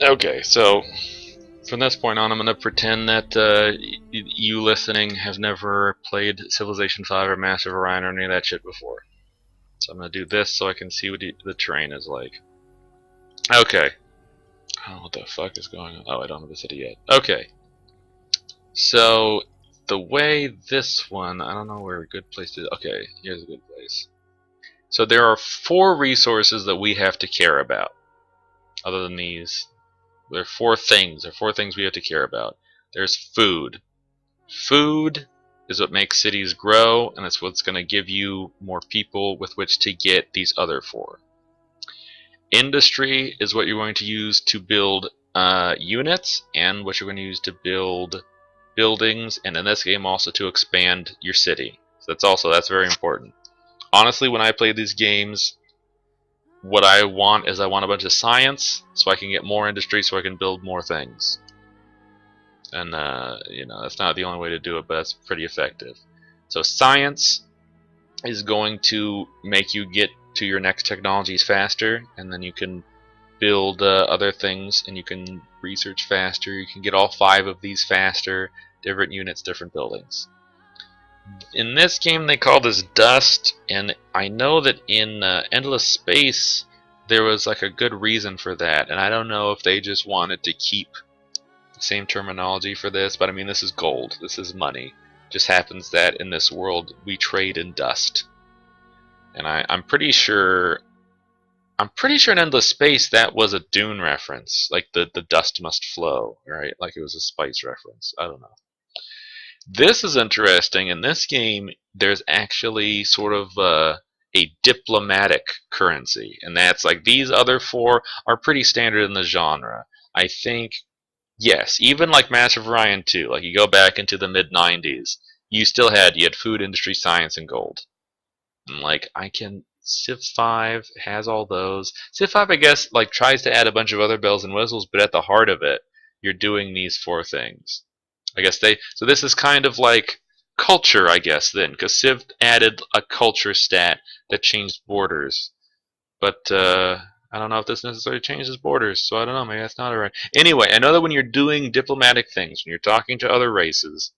Okay, so from this point on, I'm going to pretend that you listening have never played Civilization 5 or Massive Orion or any of that shit before. So I'm going to do this so I can see what the terrain is like. Okay. Oh, what the fuck is going on? Oh, I don't have the city yet. Okay. So the way this one, I don't know where a good place to. Okay, here's a good place. So there are four resources that we have to care about. Other than these, there are four things. There are four things we have to care about. There's food. Food is what makes cities grow, and it's what's going to give you more people with which to get these other four. Industry is what you're going to use to build units, and what you're going to use to build buildings, and in this game also to expand your city. So that's very important. Honestly, when I play these games, what I want is I want a bunch of science so I can get more industry so I can build more things. And that's not the only way to do it, but that's pretty effective. So science is going to make you get to your next technologies faster, and then you can build other things, and you can research faster. You can get all five of these faster, different units, different buildings. In this game, they call this dust, and I know that in Endless Space, there was like a good reason for that, and I don't know if they just wanted to keep the same terminology for this, but I mean, this is gold. This is money. Just happens that in this world, we trade in dust. And I'm pretty sure. I'm pretty sure in Endless Space that was a Dune reference, like the dust must flow, right? Like it was a Spice reference. I don't know. This is interesting. In this game, there's actually sort of a diplomatic currency, and that's like these other four are pretty standard in the genre. I think, yes, even like Massive Orion 2, like you go back into the mid 90s, you had food, industry, science, and gold. And like I can Civ 5 has all those. Civ 5 I guess like tries to add a bunch of other bells and whistles, but at the heart of it, you're doing these four things. I guess they so this is kind of like culture, I guess then, because Civ added a culture stat that changed borders. But I don't know if this necessarily changes borders, so I don't know. Maybe that's not alright. Anyway, I know that when you're doing diplomatic things, when you're talking to other races,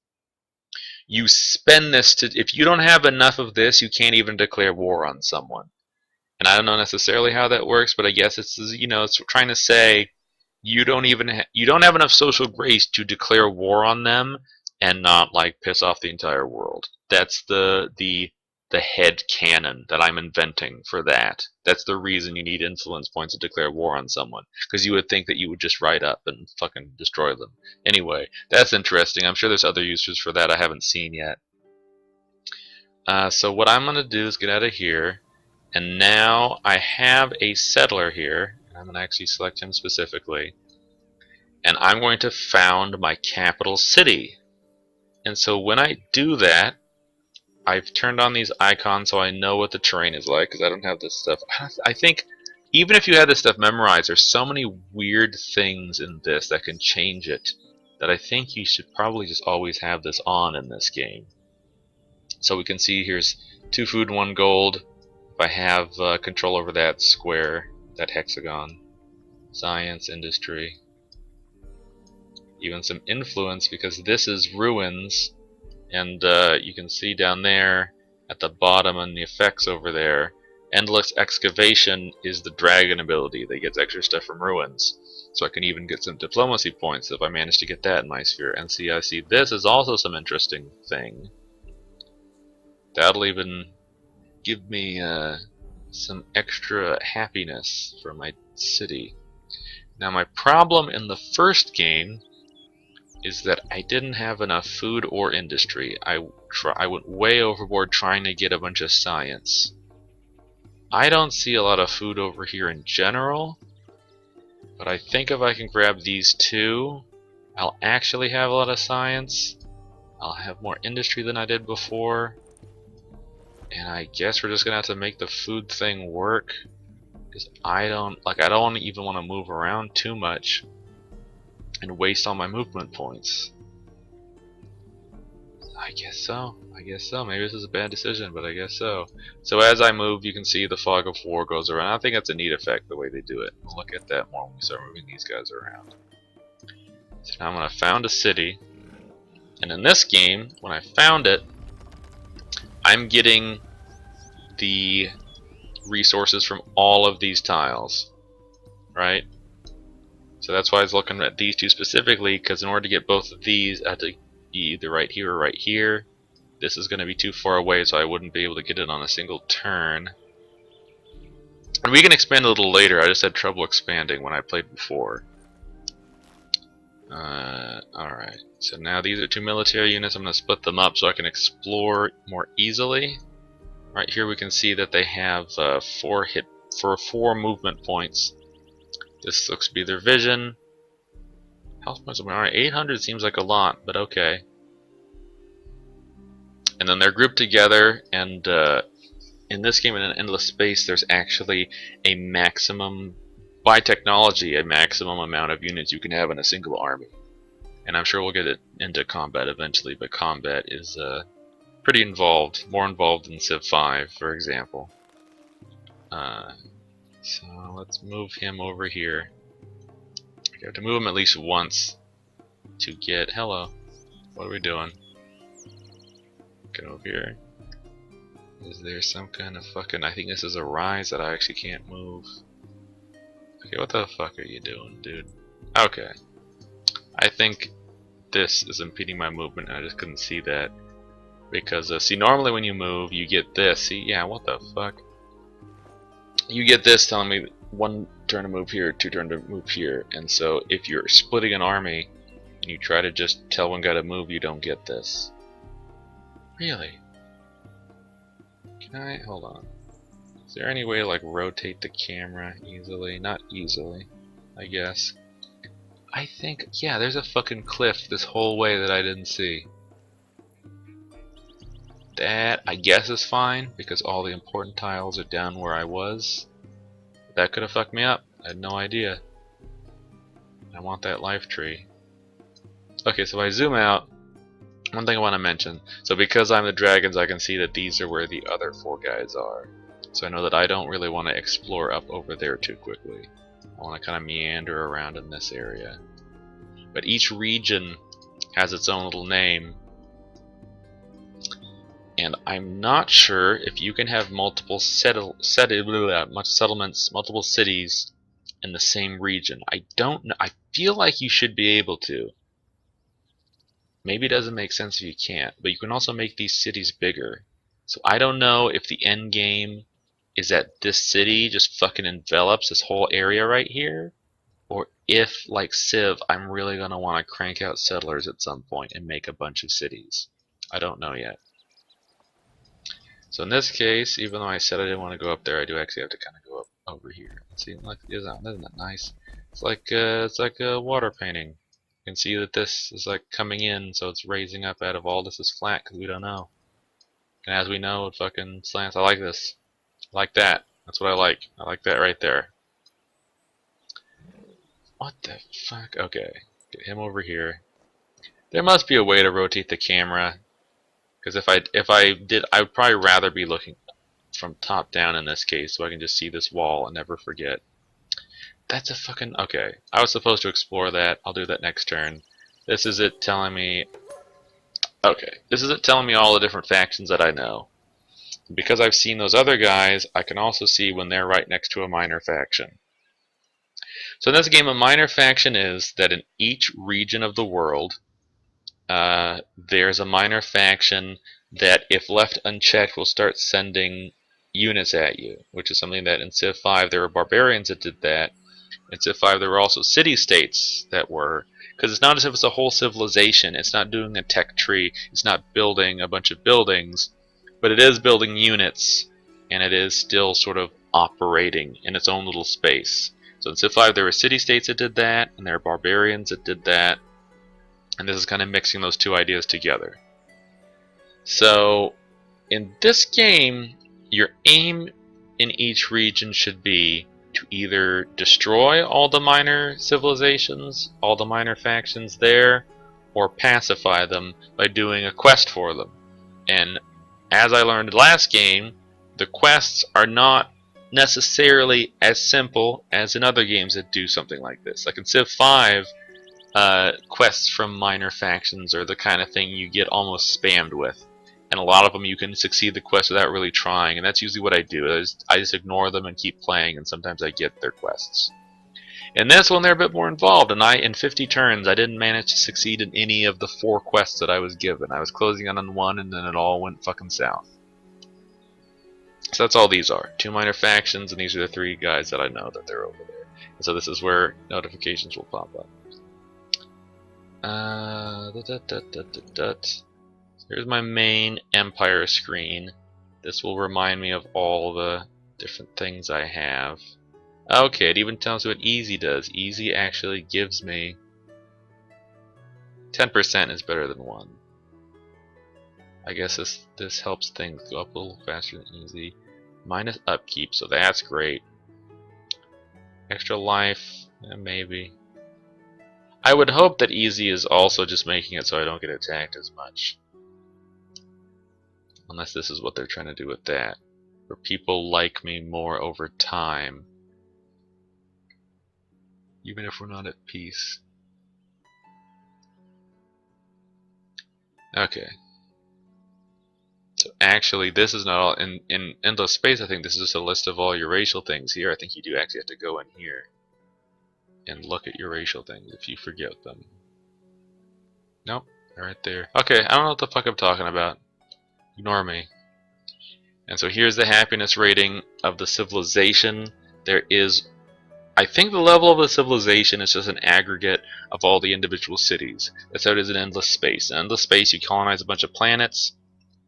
you spend this to. If you don't have enough of this, you can't even declare war on someone. And I don't know necessarily how that works, but I guess it's trying to say you don't have enough social grace to declare war on them and not like piss off the entire world. That's the head canon that I'm inventing for that. That's the reason you need influence points to declare war on someone, because you would think that you would just ride up and fucking destroy them. Anyway, that's interesting. I'm sure there's other uses for that I haven't seen yet. So what I'm gonna do is get out of here, and now I have a settler here. I'm gonna actually select him specifically, and I'm going to found my capital city. And so when I do that, I've turned on these icons so I know what the terrain is like, because I don't have this stuff. I think even if you had this stuff memorized, there's so many weird things in this that can change it that I think you should probably just always have this on in this game. So we can see here's 2 food, 1 gold. If I have control over that square, that hexagon, science, industry, even some influence, because this is ruins, and you can see down there at the bottom and the effects over there, endless excavation is the dragon ability that gets extra stuff from ruins. So I can even get some diplomacy points if I manage to get that in my sphere. And see, I see this is also some interesting thing. That'll even give me some extra happiness for my city. Now my problem in the first game is that I didn't have enough food or industry. I went way overboard trying to get a bunch of science. I don't see a lot of food over here in general, but I think if I can grab these two, I'll actually have a lot of science. I'll have more industry than I did before. And I guess we're just gonna have to make the food thing work. Because I don't even want to move around too much and waste all my movement points. I guess so. I guess so. Maybe this is a bad decision, but I guess so. So as I move, you can see the fog of war goes around. I think that's a neat effect, the way they do it. We'll look at that more when we start moving these guys around. So now I'm going to found a city. And in this game, when I found it, I'm getting the resources from all of these tiles. Right? So that's why I was looking at these two specifically, because in order to get both of these, I had to be either right here or right here. This is going to be too far away, so I wouldn't be able to get it on a single turn. And we can expand a little later. I just had trouble expanding when I played before. Alright, so now these are two military units. I'm going to split them up so I can explore more easily. Right here we can see that they have 4 movement points. This looks to be their vision. Health points. Alright, 800 seems like a lot, but okay. And then they're grouped together, and in this game, in an endless space, there's actually a maximum, by technology, a maximum amount of units you can have in a single army. And I'm sure we'll get it into combat eventually, but combat is pretty involved, more involved than Civ 5, for example. So let's move him over here. You have to move him at least once to get... Hello. What are we doing? Get over here. Is there some kind of fucking... I think this is a rise that I actually can't move. Okay, what the fuck are you doing, dude? Okay. I think this is impeding my movement, and I just couldn't see that. Because, see, normally when you move, you get this. See, yeah, what the fuck? You get this telling me 1 turn to move here, 2 turn to move here. And so, if you're splitting an army, and you try to just tell one guy to move, you don't get this. Really? Can I? Hold on. Is there any way to like rotate the camera easily? Not easily, I guess. I think, yeah, there's a fucking cliff this whole way that I didn't see. That, I guess, is fine, because all the important tiles are down where I was. That could have fucked me up. I had no idea. I want that life tree. Okay, so I zoom out. One thing I want to mention, so because I'm the dragons, I can see that these are where the other 4 guys are. So I know that I don't really want to explore up over there too quickly. I want to kind of meander around in this area. But each region has its own little name. And I'm not sure if you can have multiple settlements, multiple cities in the same region. I don't know. I feel like you should be able to. Maybe it doesn't make sense if you can't, but you can also make these cities bigger. So I don't know if the end game is that this city just fucking envelops this whole area right here, or if, like Civ, I'm really going to want to crank out settlers at some point and make a bunch of cities. I don't know yet. So in this case, even though I said I didn't want to go up there, I do actually have to kind of go up over here. See, like, isn't that nice? It's like a water painting. You can see that this is like coming in, so it's raising up out of all this is flat because we don't know. And as we know, it fucking slants. I like this. I like that. That's what I like. I like that right there. What the fuck? Okay, get him over here. There must be a way to rotate the camera, because if I did, I would probably rather be looking from top down in this case, so I can just see this wall and never forget. That's a fucking... Okay, I was supposed to explore that. I'll do that next turn. This is it telling me... Okay, this is it telling me all the different factions that I know. Because I've seen those other guys, I can also see when they're right next to a minor faction. So in this game, a minor faction is that in each region of the world, there's a minor faction that, if left unchecked, will start sending units at you, which is something that in Civ 5 there were barbarians that did that. In Civ 5 there were also city-states that were, because it's not as if it's a whole civilization. It's not doing a tech tree. It's not building a bunch of buildings, but it is building units, and it is still sort of operating in its own little space. So in Civ 5 there were city-states that did that, and there were barbarians that did that, and this is kind of mixing those two ideas together. So in this game, your aim in each region should be to either destroy all the minor civilizations, all the minor factions there, or pacify them by doing a quest for them. And as I learned last game, the quests are not necessarily as simple as in other games that do something like this. Like in Civ 5, quests from minor factions are the kind of thing you get almost spammed with. And a lot of them you can succeed the quest without really trying, and that's usually what I do. I just ignore them and keep playing, and sometimes I get their quests. In this one, they're a bit more involved, and in 50 turns, I didn't manage to succeed in any of the 4 quests that I was given. I was closing in on one, and then it all went fucking south. So that's all these are. 2 minor factions, and these are the 3 guys that I know that they're over there. And so this is where notifications will pop up. Here's my main Empire screen. This will remind me of all the different things I have. Okay, it even tells me what Easy does. Easy actually gives me 10% is better than 1. I guess this helps things go up a little faster than Easy. Minus upkeep, so that's great. Extra life, maybe. I would hope that Easy is also just making it so I don't get attacked as much. Unless this is what they're trying to do with that. Where people like me more over time. Even if we're not at peace. Okay. So actually, this is not all. In Endless Space, I think this is just a list of all your racial things. Here, I think you do actually have to go in here and look at your racial things if you forget them. Nope, they're right there. Okay, I don't know what the fuck I'm talking about. Ignore me. And so here's the happiness rating of the civilization. There is, I think the level of the civilization is just an aggregate of all the individual cities. That's how it is in Endless Space. In Endless Space, you colonize a bunch of planets,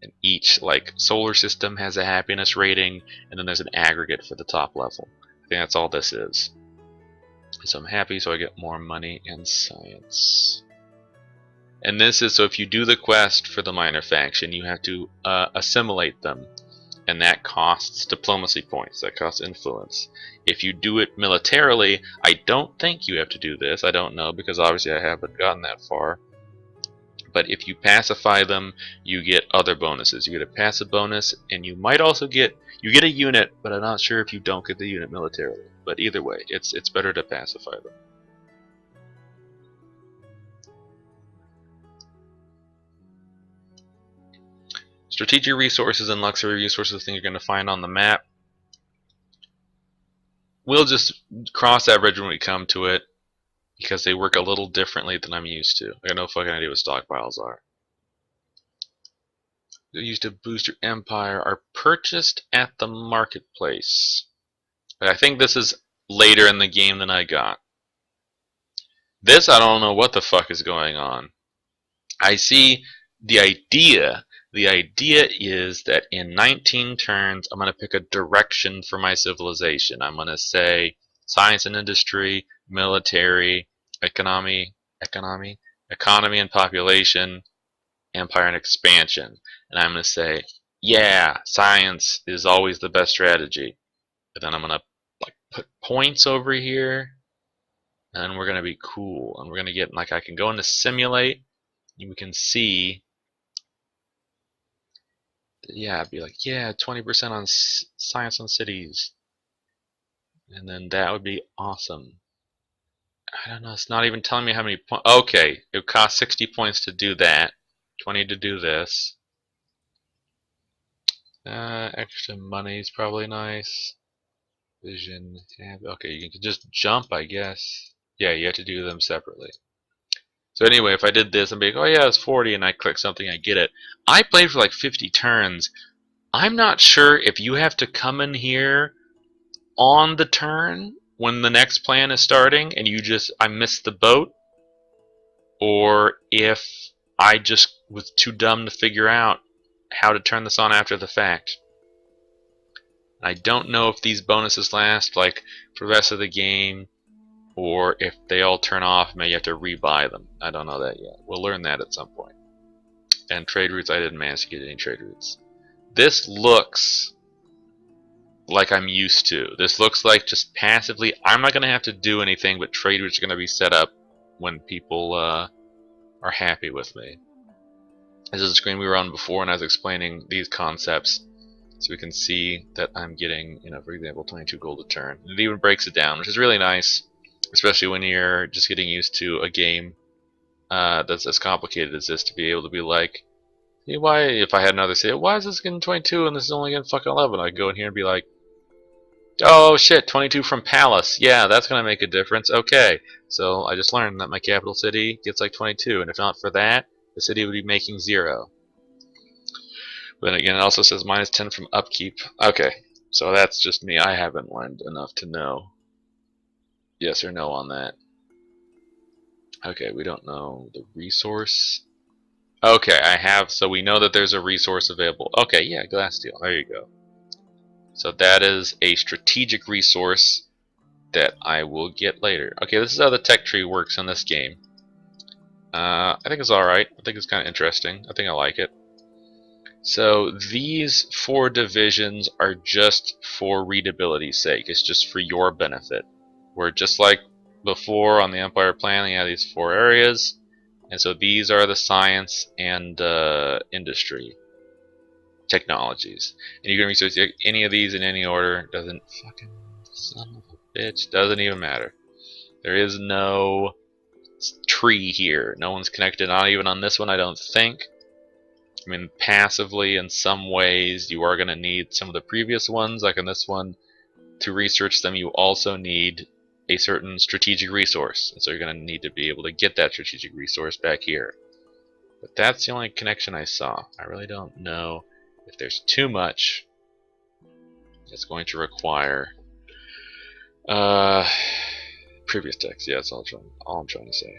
and each solar system has a happiness rating, and then there's an aggregate for the top level. I think that's all this is. So I'm happy, so I get more money and science. And this is so if you do the quest for the minor faction, you have to assimilate them. And that costs diplomacy points, that costs influence. If you do it militarily, I don't think you have to do this. I don't know, because obviously I haven't gotten that far. But if you pacify them, you get other bonuses. You get a passive bonus, and you might also get a unit, but I'm not sure if you don't get the unit militarily. But either way, it's better to pacify them. Strategic resources and luxury resources, things you're going to find on the map. We'll just cross that bridge when we come to it, because they work a little differently than I'm used to. I got no fucking idea what stockpiles are. They're used to boost your empire, are purchased at the marketplace. But I think this is later in the game than I got. This, I don't know what the fuck is going on. I see the idea. The idea is that in 19 turns, I'm going to pick a direction for my civilization. I'm going to say science and industry, military, economy and population, empire and expansion. And I'm going to say, yeah, science is always the best strategy. But then I'm going to put points over here, and we're going to be cool. And we're going to get, I can go into simulate, and we can see. Yeah, be like, yeah, 20% on science on cities. And then that would be awesome. I don't know, it's not even telling me how many points. Okay, it costs 60 points to do that. 20 to do this. Extra money is probably nice. Vision. Okay, you can just jump, I guess. Yeah, you have to do them separately. So anyway, if I did this, I'm like, oh yeah, it's 40, and I click something, I get it. I played for 50 turns. I'm not sure if you have to come in here on the turn when the next plan is starting, and I missed the boat, or if I just was too dumb to figure out how to turn this on after the fact. I don't know if these bonuses last for the rest of the game, or if they all turn off, maybe you have to rebuy them. I don't know that yet. We'll learn that at some point. And trade routes, I didn't manage to get any trade routes. This looks like I'm used to. This looks like just passively, I'm not going to have to do anything, but trade routes are going to be set up when people are happy with me. This is a screen we were on before, and I was explaining these concepts, so we can see that I'm getting, for example, 22 gold a turn. It even breaks it down, which is really nice, especially when you're just getting used to a game that's as complicated as this, to be able to be like, hey, why, if I had another city, why is this getting 22 and this is only getting fucking 11? I'd go in here and be like, oh shit, 22 from Palace. Yeah, that's gonna make a difference. Okay, so I just learned that my capital city gets like 22, and if not for that, the city would be making 0. But then again, it also says -10 from upkeep. Okay, so that's just me. I haven't learned enough to know yes or no on that. Okay, we don't know the resource. Okay, I have, so we know that there's a resource available. Okay, yeah, Glasssteel. There you go. So that is a strategic resource that I will get later. Okay, this is how the tech tree works in this game. I think it's alright. I think it's kind of interesting. I think I like it. So these 4 divisions are just for readability's sake. It's just for your benefit. Where just like before on the Empire plan, you have these 4 areas. And so these are the science and industry technologies. And you can research any of these in any order. Doesn't fucking son of a bitch. Doesn't even matter. There is no tree here. No one's connected. Not even on this one, I don't think. I mean, passively in some ways, you are going to need some of the previous ones, like in this one. To research them, you also need a certain strategic resource. And so you're going to need to be able to get that strategic resource back here. But that's the only connection I saw. I really don't know if there's too much. It's going to require previous text. Yeah, that's all I'm trying to say.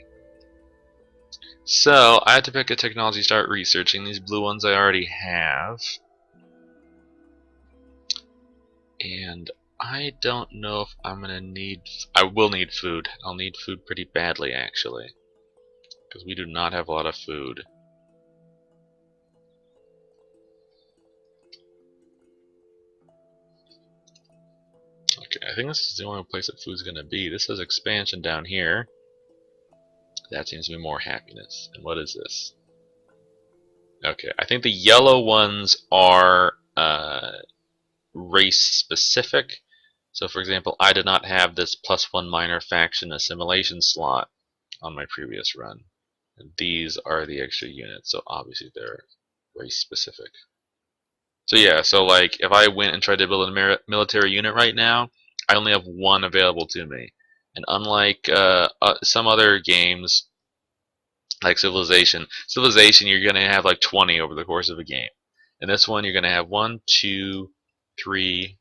So I had to pick a technology to start researching. These blue ones I already have. And I don't know if I'm gonna need... I will need food. I'll need food pretty badly, actually. Because we do not have a lot of food. Okay, I think this is the only place that food's gonna be. This says expansion down here. That seems to be more happiness. And what is this? Okay, I think the yellow ones are race specific. So for example, I did not have this +1 minor faction assimilation slot on my previous run. And these are the extra units, so obviously they're race specific. So yeah, so like if I went and tried to build a military unit right now, I only have 1 available to me. And unlike some other games, like Civilization, you're going to have like 20 over the course of a game. In this one, you're going to have 1, 2, 3.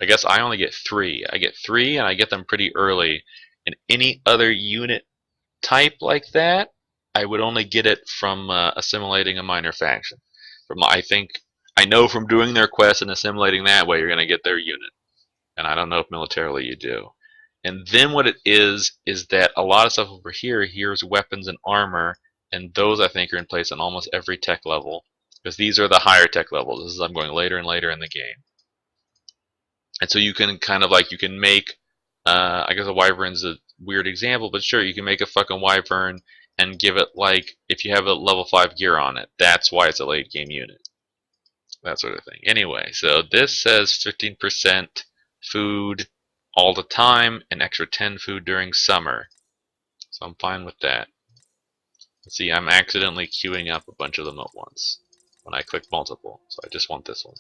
I guess I only get 3. I get 3, and I get them pretty early. And any other unit type like that, I would only get it from assimilating a minor faction. I know from doing their quest and assimilating that way, you're going to get their unit. And I don't know if militarily you do. And then what it is that a lot of stuff over here, here's weapons and armor, and those I think are in place on almost every tech level. Because these are the higher tech levels. This is I'm going later and later in the game. And so you can kind of like, you can make, I guess a wyvern's a weird example, but sure, you can make a fucking wyvern and give it like, if you have a level 5 gear on it, that's why it's a late game unit. That sort of thing. Anyway, so this says 15% food all the time, an extra 10 food during summer. So I'm fine with that. See, I'm accidentally queuing up a bunch of them at once when I click multiple, so I just want this one.